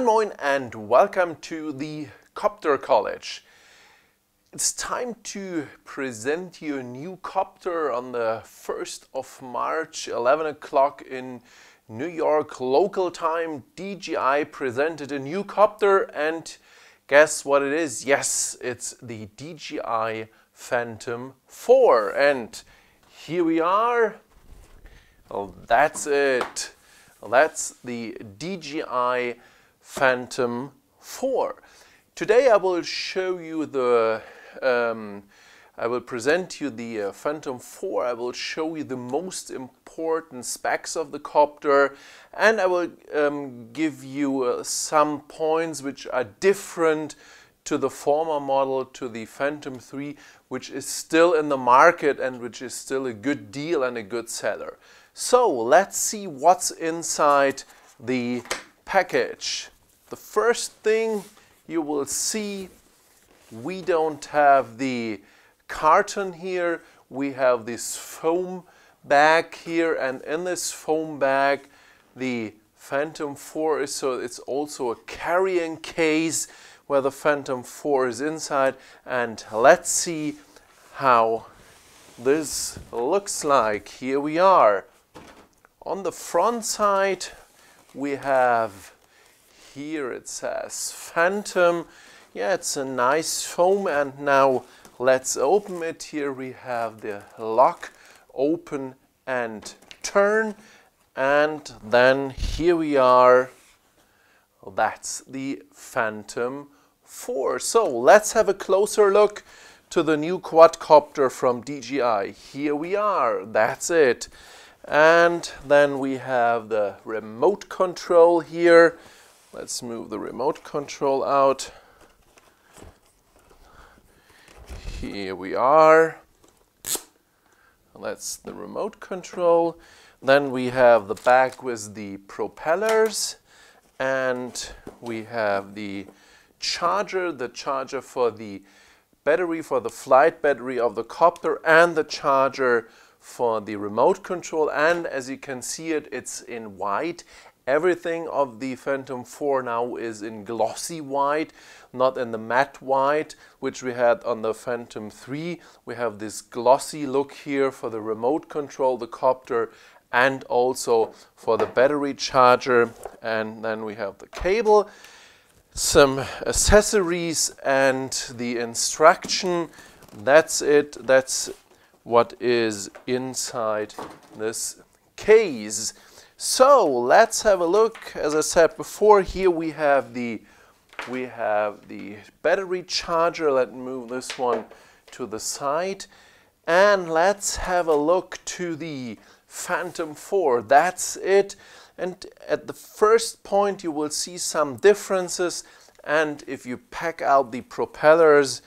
Moin Moin and welcome to the Copter-College. It's time to present you a new copter on the 1st of March, 11 o'clock in New York local time. DJI presented a new copter and guess what it is? Yes, it's the DJI Phantom 4 and here we are. Well, that's it. Well, that's the DJI Phantom 4. Today I will show you the I will present you the Phantom 4. I will show you the most important specs of the copter, and I will give you some points which are different to the former model, to the Phantom 3, which is still in the market and which is still a good deal and a good seller. So let's see what's inside the package. The first thing you will see, we don't have the carton here, we have this foam bag here, and in this foam bag the Phantom 4 is, so it's also a carrying case where the Phantom 4 is inside, and let's see how this looks like. Here we are. On the front side we have, here it says Phantom. Yeah, it's a nice foam, and now let's open it. Here we have the lock, open and turn, and then here we are. That's the Phantom 4. So let's have a closer look to the new quadcopter from DJI. Here we are, that's it. And then we have the remote control here. Let's move the remote control out. Here we are. That's the remote control. Then we have the bag with the propellers, and we have the charger for the battery, for the flight battery of the copter, and the charger for the remote control. And as you can see it's in white. Everything of the Phantom 4 now is in glossy white, not in the matte white, which we had on the Phantom 3. We have this glossy look here for the remote control, the copter, and also for the battery charger. And then we have the cable, some accessories, and the instruction. That's it. That's what is inside this case. So let's have a look. As I said before, here we have the battery charger. Let's move this one to the side, and let's have a look to the Phantom 4. That's it. And at the first point you will see some differences, and if you pack out the propellers,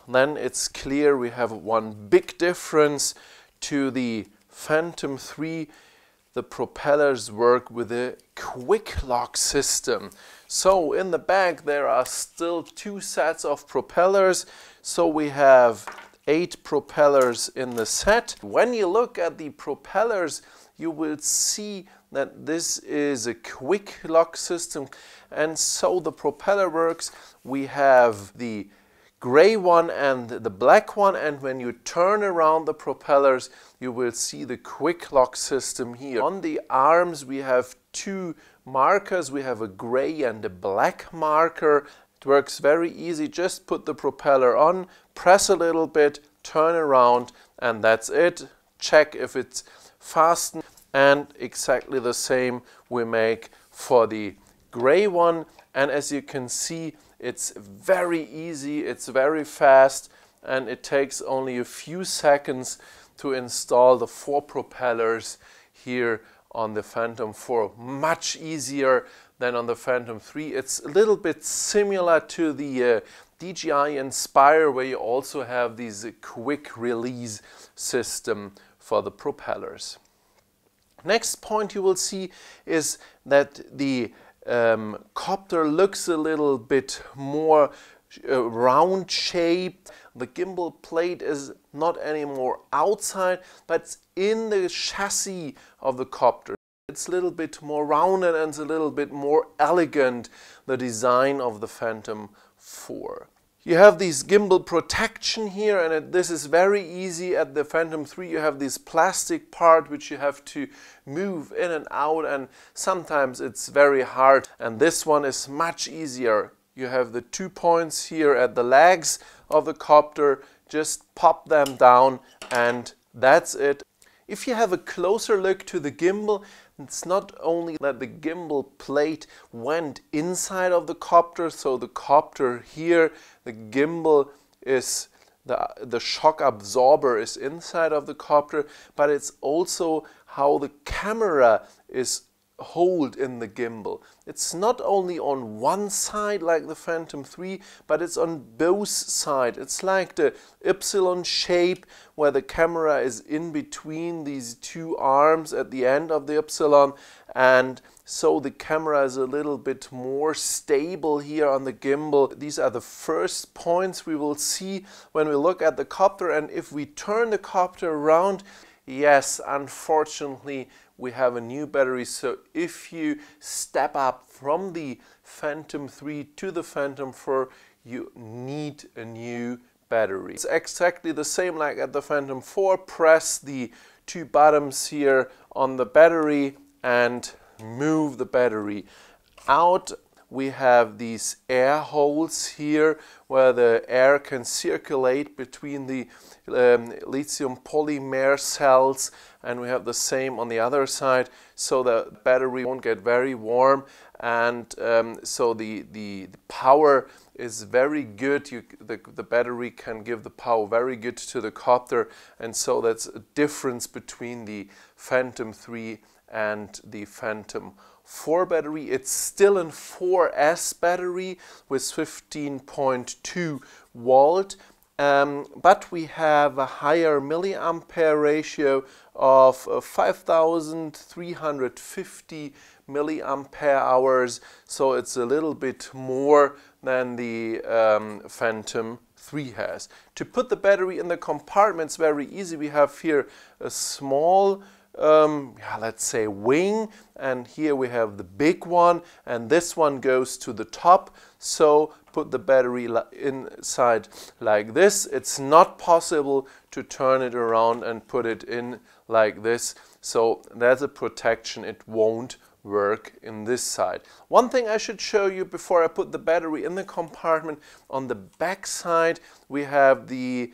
then it's clear we have one big difference to the Phantom 3. The propellers work with a quick lock system. So in the bag there are still 2 sets of propellers. So we have 8 propellers in the set. When you look at the propellers, you will see that this is a quick lock system. And so the propeller works. We have the gray one and the black one, and when you turn around the propellers you will see the quick lock system here. On the arms we have 2 markers. We have a gray and a black marker. It works very easy. Just put the propeller on, press a little bit, turn around, and that's it. Check if it's fastened, and exactly the same we make for the gray one. And as you can see, it's very easy, it's very fast, and it takes only a few seconds to install the 4 propellers here on the Phantom 4. Much easier than on the Phantom 3. It's a little bit similar to the DJI Inspire, where you also have this quick release system for the propellers. Next point you will see is that the copter looks a little bit more round shaped. The gimbal plate is not anymore outside, but it's in the chassis of the copter. It's a little bit more rounded and it's a little bit more elegant, the design of the Phantom 4. You have this gimbal protection here, and this is very easy. At the Phantom 3 you have this plastic part which you have to move in and out, and sometimes it's very hard, and this one is much easier. You have the 2 points here at the legs of the copter, just pop them down and that's it. If you have a closer look to the gimbal, it's not only that the gimbal plate went inside of the copter, so the copter here, the gimbal is, the shock absorber is inside of the copter, but it's also how the camera is hold in the gimbal. It's not only on one side like the Phantom 3, but it's on both sides. It's like the Y shape where the camera is in between these two arms at the end of the Y, and so the camera is a little bit more stable here on the gimbal. These are the first points we will see when we look at the copter, and if we turn the copter around, yes, unfortunately we have a new battery. So if you step up from the Phantom 3 to the Phantom 4, you need a new battery. It's exactly the same like at the Phantom 4. Press the 2 buttons here on the battery and move the battery out. We have these air holes here where the air can circulate between the lithium polymer cells, and we have the same on the other side, so the battery won't get very warm, and so the power is very good. The battery can give the power very good to the copter, and so that's a difference between the Phantom 3 and the Phantom 4 battery. It's still a 4S battery with 15.2 volt, but we have a higher milliampere ratio of 5,350 milliampere hours, so it's a little bit more than the Phantom 3 has. To put the battery in the compartments, very easy. We have here a small let's say wing, and here we have the big one, and this one goes to the top. So put the battery inside like this. It's not possible to turn it around and put it in like this, so there's a protection. It won't work in this side. One thing I should show you before I put the battery in the compartment, on the back side we have the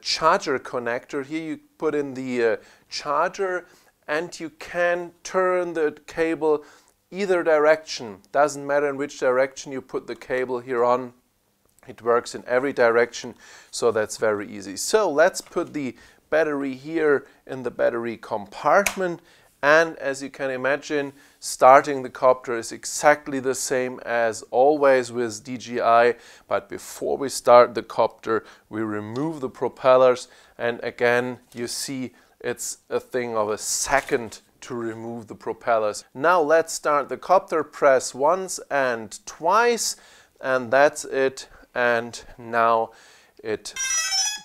charger connector. Here you put in the charger, and you can turn the cable either direction. Doesn't matter in which direction you put the cable here on. It works in every direction, so that's very easy. So let's put the battery here in the battery compartment, and as you can imagine, starting the copter is exactly the same as always with DJI, but before we start the copter we remove the propellers, and again you see it's a thing of a second to remove the propellers. Now let's start the copter. Press once and twice, and that's it. And now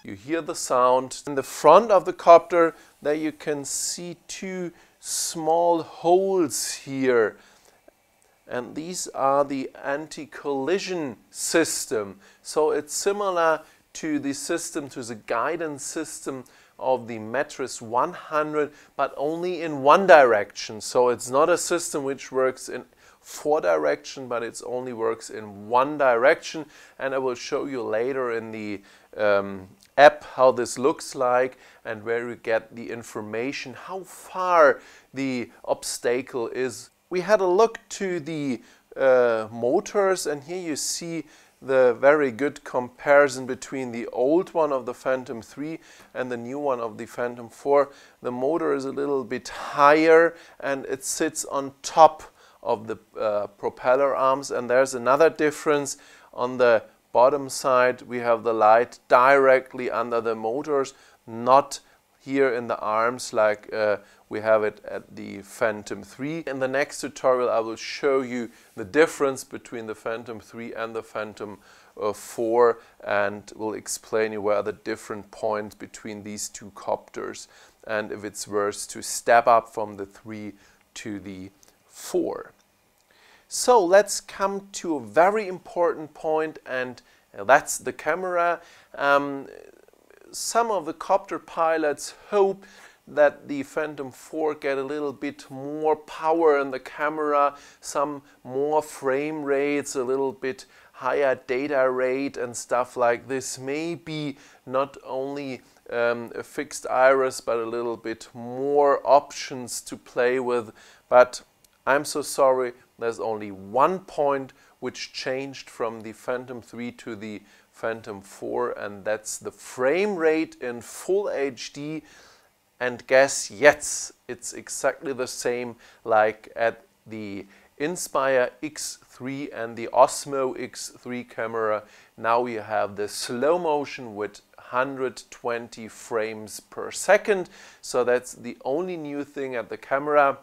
you hear the sound. In the front of the copter there you can see 2 small holes here, and these are the anti-collision system. So it's similar to the system, to the guidance system of the Mattress 100, but only in one direction. So it's not a system which works in 4 directions, but it only works in one direction, and I will show you later in the app how this looks like and where you get the information how far the obstacle is. We had a look to the motors, and here you see the very good comparison between the old one of the Phantom 3 and the new one of the Phantom 4. The motor is a little bit higher and it sits on top of the propeller arms, and there's another difference. On the bottom side we have the light directly under the motors, not here in the arms like we have it at the Phantom 3. In the next tutorial I will show you the difference between the Phantom 3 and the Phantom 4, and will explain you where are the different points between these two copters and if it's worth to step up from the 3 to the 4. So let's come to a very important point, and that's the camera. Some of the copter pilots hope that the Phantom 4 get a little bit more power in the camera, some more frame rates, a little bit higher data rate and stuff like this. Maybe not only a fixed iris, but a little bit more options to play with. But I'm so sorry, there's only one point which changed from the Phantom 3 to the Phantom 4, and that's the frame rate in full HD. And guess, yes, it's exactly the same like at the Inspire X3 and the Osmo X3 camera. Now we have the slow motion with 120 frames per second. So that's the only new thing at the camera.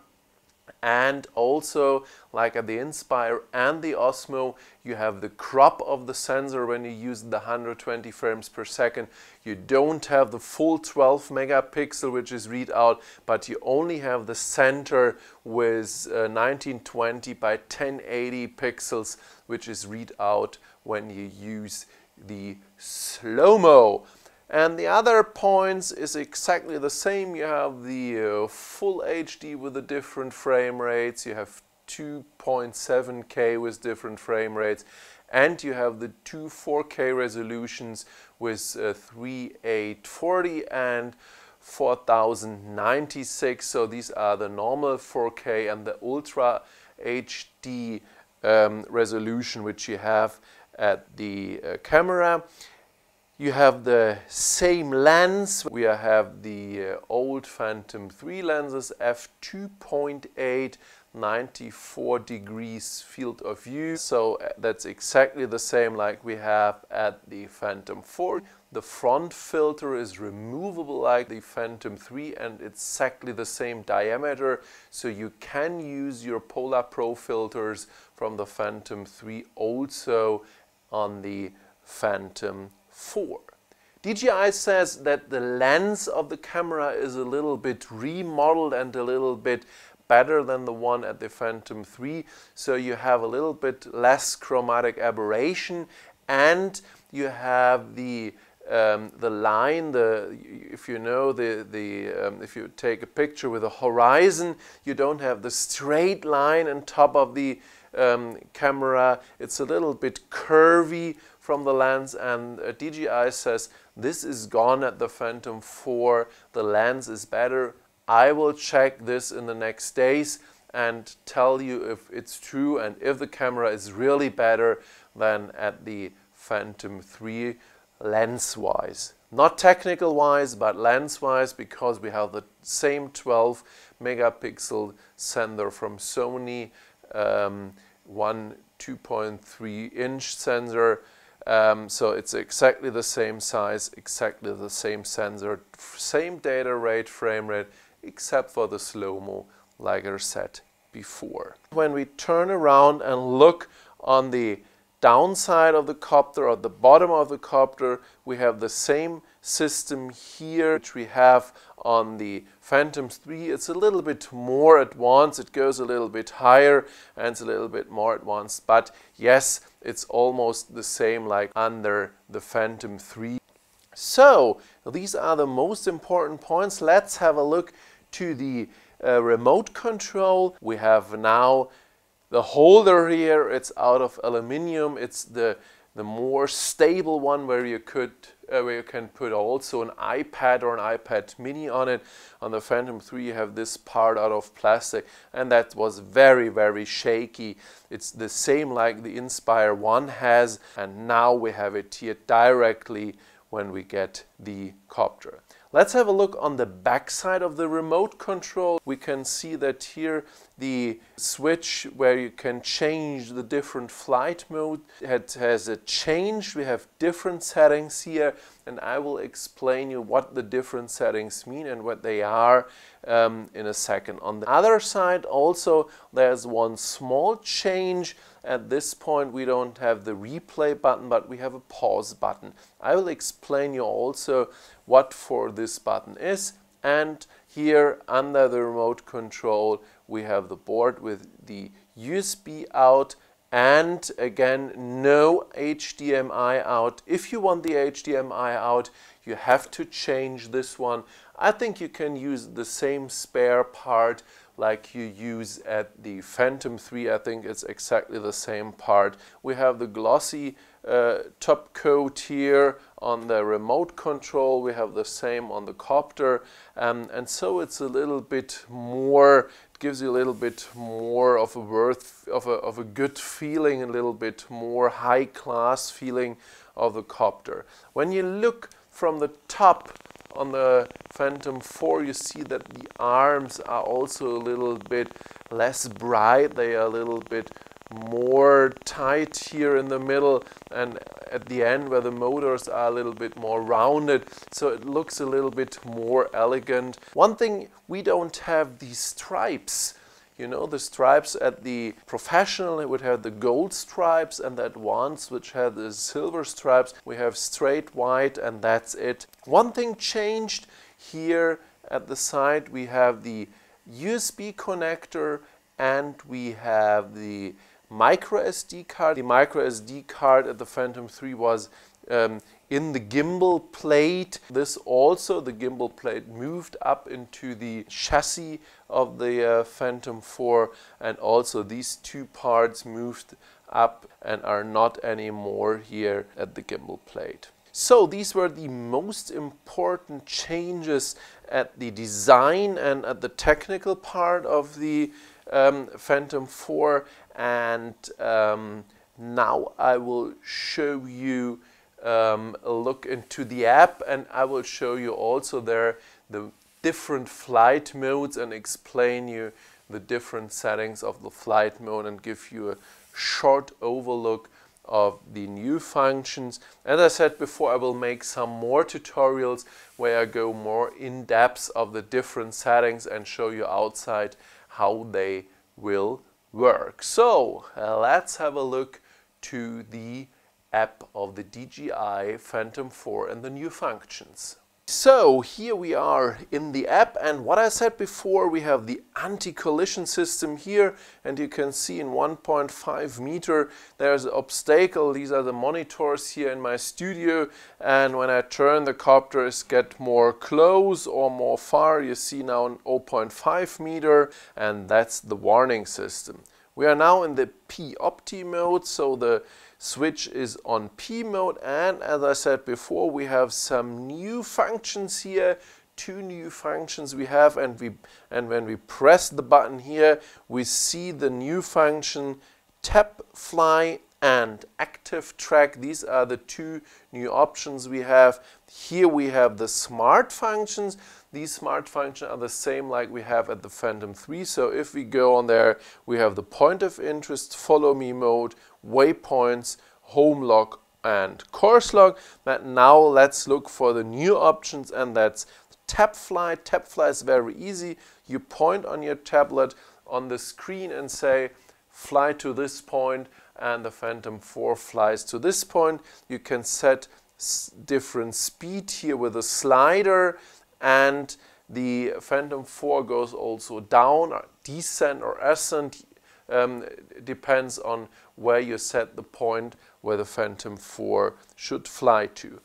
And also, like at the Inspire and the Osmo, you have the crop of the sensor when you use the 120 frames per second. You don't have the full 12 megapixel, which is readout, but you only have the center with 1920 by 1080 pixels, which is readout when you use the slow-mo. And the other points is exactly the same. You have the full HD with the different frame rates. You have 2.7K with different frame rates. And you have the two 4K resolutions with 3840 and 4096. So these are the normal 4K and the Ultra HD resolution which you have at the camera. You have the same lens. We have the old Phantom 3 lenses, f2.8, 94 degrees field of view. So that's exactly the same like we have at the Phantom 4. The front filter is removable like the Phantom 3, and it's exactly the same diameter. So you can use your Polar Pro filters from the Phantom 3 also on the Phantom 4. DJI says that the lens of the camera is a little bit remodeled and a little bit better than the one at the Phantom 3. So you have a little bit less chromatic aberration, and you have the line. If you know if you take a picture with a horizon, you don't have the straight line on top of the camera. It's a little bit curvy from the lens, and DJI says this is gone at the Phantom 4. The lens is better. I will check this in the next days and tell you if it's true and if the camera is really better than at the Phantom 3 lens-wise. Not technical-wise, but lens-wise, because we have the same 12 megapixel sensor from Sony, one 2.3 inch sensor. So it's exactly the same size, exactly the same sensor, same data rate, frame rate, except for the slow-mo, like I said before. When we turn around and look on the downside of the copter, or the bottom of the copter, we have the same system here which we have on the Phantom 3. It's a little bit more advanced, it goes a little bit higher and it's a little bit more advanced, but yes, it's almost the same like under the Phantom 3. So these are the most important points. Let's have a look to the remote control. We have now the holder here. It's out of aluminium. It's the more stable one where you can put also an iPad or an iPad mini on it. On the Phantom 3 you have this part out of plastic, and that was very, very shaky. It's the same like the Inspire 1 has, and now we have it here directly when we get the copter. Let's have a look on the back side of the remote control. We can see that here the switch where you can change the different flight mode, it has a change. We have different settings here, and I will explain you what the different settings mean and what they are in a second. On the other side also there's one small change. At this point we don't have the replay button, but we have a pause button. I will explain you also what for this button is, and here under the remote control we have the board with the USB out, and again, no HDMI out. If you want the HDMI out, you have to change this one. I think you can use the same spare part like you use at the Phantom 3. I think it's exactly the same part. We have the glossy top coat here on the remote control. We have the same on the Copter, and so it's a little bit more, it gives you a little bit more of a good feeling, a little bit more high class feeling of the Copter. When you look from the top on the Phantom 4, you see that the arms are also a little bit less bright. They are a little bit more tight here in the middle, and at the end where the motors are a little bit more rounded, so it looks a little bit more elegant. One thing, we don't have these stripes. You know, the stripes at the Professional, it would have the gold stripes, and the Advanced, which had the silver stripes. We have straight white, and that's it. One thing changed here at the side. We have the USB connector, and we have the micro SD card. The micro SD card at the Phantom 3 was in the gimbal plate. This also, the gimbal plate moved up into the chassis of the Phantom 4, and also these two parts moved up and are not anymore here at the gimbal plate. So these were the most important changes at the design and at the technical part of the Phantom 4, and now I will show you a look into the app, and I will show you also there the different flight modes and explain you the different settings of the flight mode and give you a short overlook of the new functions. As I said before, I will make some more tutorials where I go more in depth of the different settings and show you outside how they will work. So let's have a look to the app of the DJI Phantom 4 and the new functions. So here we are in the app, and what I said before, we have the anti-collision system here, and you can see in 1.5 meter there's an obstacle. These are the monitors here in my studio, and when I turn the copters get more close or more far, you see now in 0.5 meter, and that's the warning system. We are now in the P-Opti mode, so the switch is on P mode, and as I said before, we have some new functions here. Two new functions we have, and when we press the button here, we see the new function tap fly and active track. These are the two new options we have. Here we have the smart functions. These smart functions are the same like we have at the Phantom 3. So if we go on there, we have the point of interest, follow me mode, waypoints, home log and course log. But now let's look for the new options, and that's tap fly. Tap fly is very easy. You point on your tablet on the screen and say fly to this point, and the Phantom 4 flies to this point. You can set different speed here with a slider, and the Phantom 4 goes also down, or descent or ascent, depends on where you set the point where the Phantom 4 should fly to.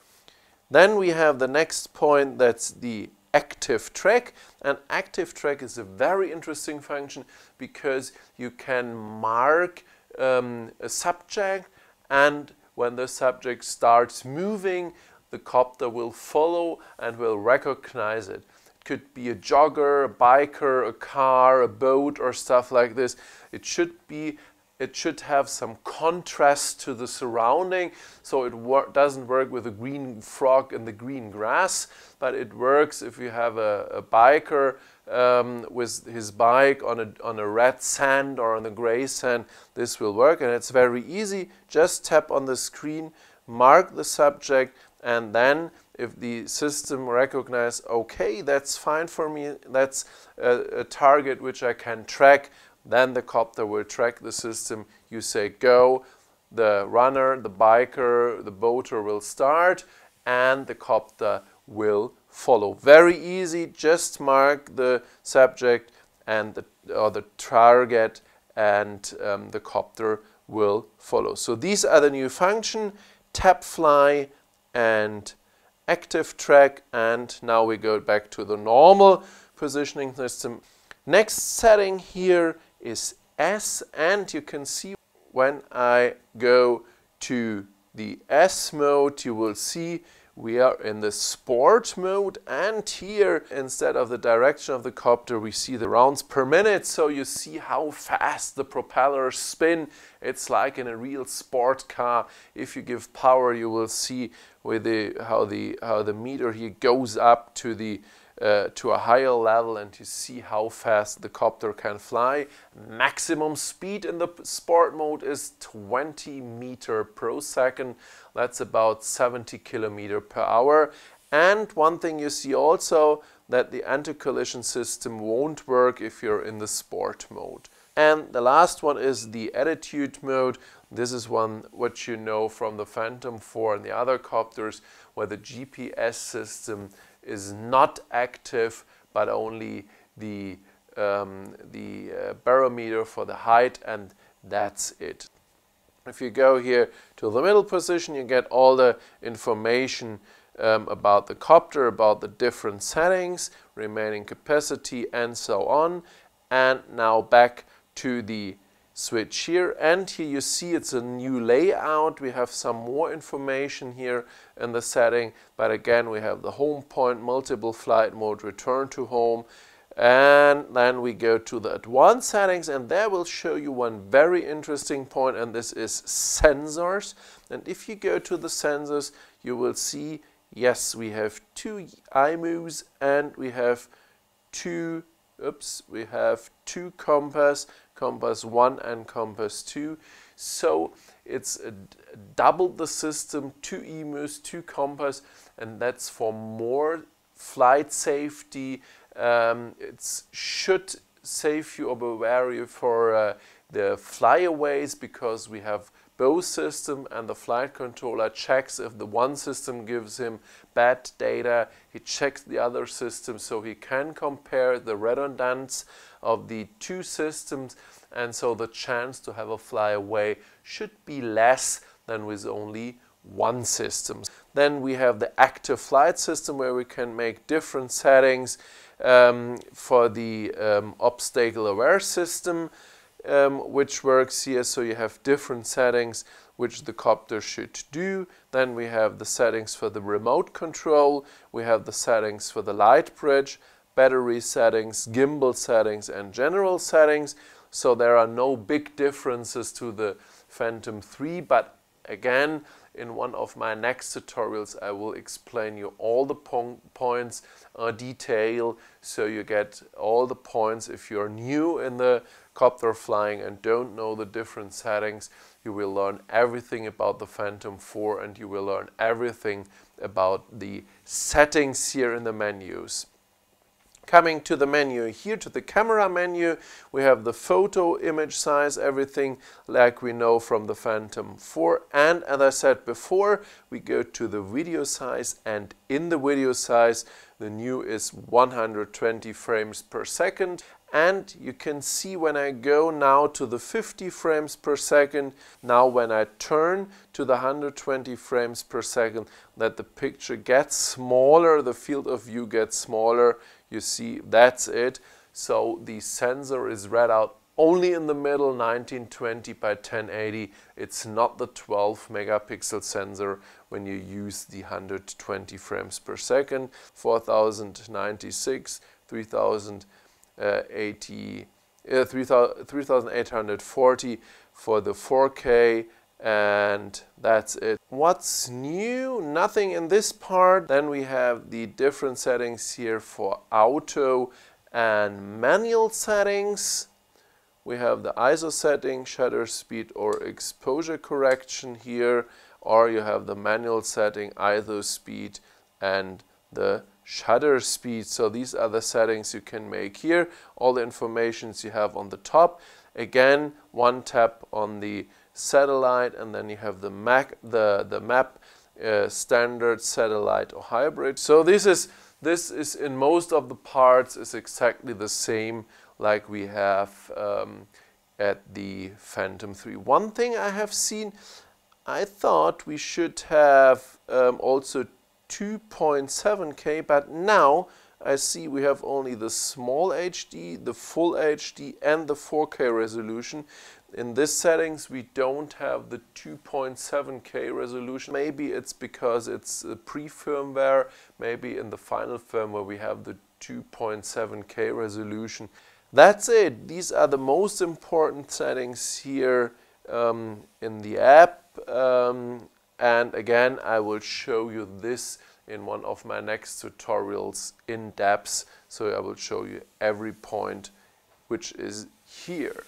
Then we have the next point, that's the active track, and active track is a very interesting function because you can mark a subject, and when the subject starts moving, the copter will follow and will recognize it. It could be a jogger, a biker, a car, a boat, or stuff like this. It should have some contrast to the surrounding, so it doesn't work with the green frog and the green grass, but it works if you have a biker with his bike on a red sand or on a gray sand. This will work, and it's very easy. Just tap on the screen, mark the subject, and then if the system recognizes, okay, that's fine for me, that's a target which I can track, then the copter will track the system. You say go, the runner, the biker, the boater will start, and the copter will follow. Very easy, just mark the subject and the target, and the copter will follow. So these are the new function: tap fly and active track. And now we go back to the normal positioning system. Next setting here is S, and you can see when I go to the S mode, you will see we are in the sport mode, and here instead of the direction of the copter we see the rounds per minute. So you see how fast the propellers spin. It's like in a real sport car. If you give power, you will see with how the meter here goes up to the to a higher level, and you see how fast the copter can fly. Maximum speed in the sport mode is 20 meters per second. That's about 70 kilometers per hour. And one thing you see also, that the anti-collision system won't work if you're in the sport mode. And the last one is the attitude mode. This is one what you know from the Phantom 4 and the other copters, where the GPS system is not active, but only the barometer for the height, and that's it. If you go here to the middle position, you get all the information about the copter, about the different settings, remaining capacity, and so on. And now back to the switch here, and here you see it's a new layout. We have some more information here in the setting, but again we have the home point, multiple flight mode, return to home, and then we go to the advanced settings, and there will show you one very interesting point, and this is sensors. And if you go to the sensors, you will see, yes, we have two IMUs, and we have two compass 1 and compass 2. So it's doubled the system, 2 emus, 2 compass, and that's for more flight safety. It should save you or beware you for the flyaways, because we have both systems, and the flight controller checks if the one system gives him bad data. He checks the other system, so he can compare the redundancy of the two systems, and so the chance to have a flyaway should be less than with only one system. Then we have the active flight system, where we can make different settings for the obstacle aware system, which works here. So you have different settings which the copter should do. Then we have the settings for the remote control, we have the settings for the light bridge, battery settings, gimbal settings, and general settings. So there are no big differences to the Phantom 3, but again, in one of my next tutorials I will explain you all the points detail, so you get all the points. If you're new in the copter flying and don't know the different settings, you will learn everything about the Phantom 4, and you will learn everything about the settings here in the menus. Coming to the menu here, to the camera menu, we have the photo, image size, everything like we know from the Phantom 4. And as I said before, we go to the video size, and in the video size, the new is 120 frames per second. And you can see when I go now to the 50 frames per second, now when I turn to the 120 frames per second, that the picture gets smaller, the field of view gets smaller. You see, that's it. So the sensor is read out only in the middle, 1920 by 1080. It's not the 12 megapixel sensor when you use the 120 frames per second. 4096, 3840 for the 4K, and that's it. What's new? Nothing in this part. Then we have the different settings here for auto and manual settings. We have the ISO setting, shutter speed or exposure correction here, or you have the manual setting, ISO speed and the shutter speed. So these are the settings you can make here. All the informations you have on the top. Again, one tap on the satellite, and then you have the map, standard, satellite or hybrid. So this is in most of the parts is exactly the same like we have at the Phantom 3. One thing I have seen, I thought we should have also 2.7K, but now I see we have only the small HD, the full HD and the 4K resolution. In this settings we don't have the 2.7K resolution. Maybe it's because it's a pre-firmware, maybe in the final firmware we have the 2.7K resolution. That's it. These are the most important settings here in the app. And again, I will show you this in one of my next tutorials in depth. So I will show you every point which is here.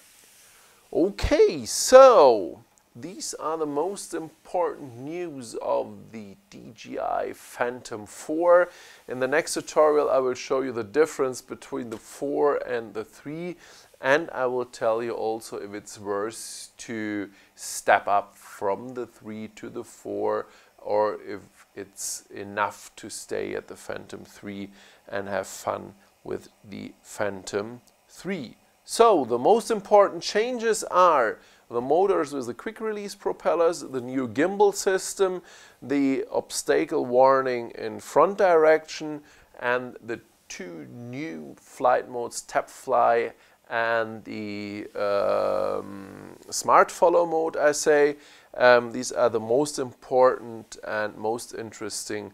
Okay, so these are the most important news of the DJI Phantom 4. In the next tutorial I will show you the difference between the 4 and the 3, and I will tell you also if it's worth to step up from the 3 to the 4, or if it's enough to stay at the Phantom 3 and have fun with the Phantom 3. So the most important changes are the motors with the quick release propellers, the new gimbal system, the obstacle warning in front direction, and the 2 new flight modes, tap fly and the smart follow mode, I say. These are the most important and most interesting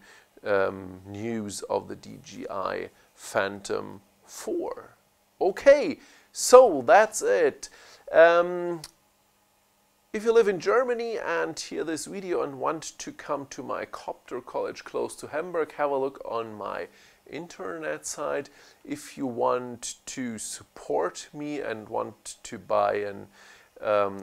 news of the DJI Phantom 4. Okay, so that's it. If you live in Germany and hear this video and want to come to my Copter-College close to Hamburg, have a look on my internet site. If you want to support me and want to buy an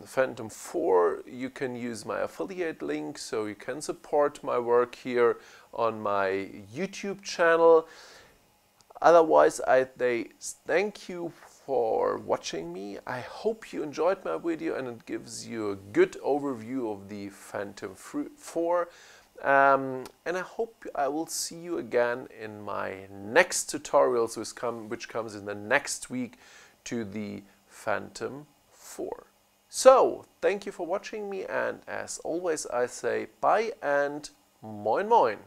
Phantom 4, you can use my affiliate link, so you can support my work here on my YouTube channel. Otherwise, I thank you for watching me. I hope you enjoyed my video and it gives you a good overview of the Phantom 4. And I hope I will see you again in my next tutorials, which comes in the next week to the Phantom 4. So, thank you for watching me, and as always I say bye and moin moin.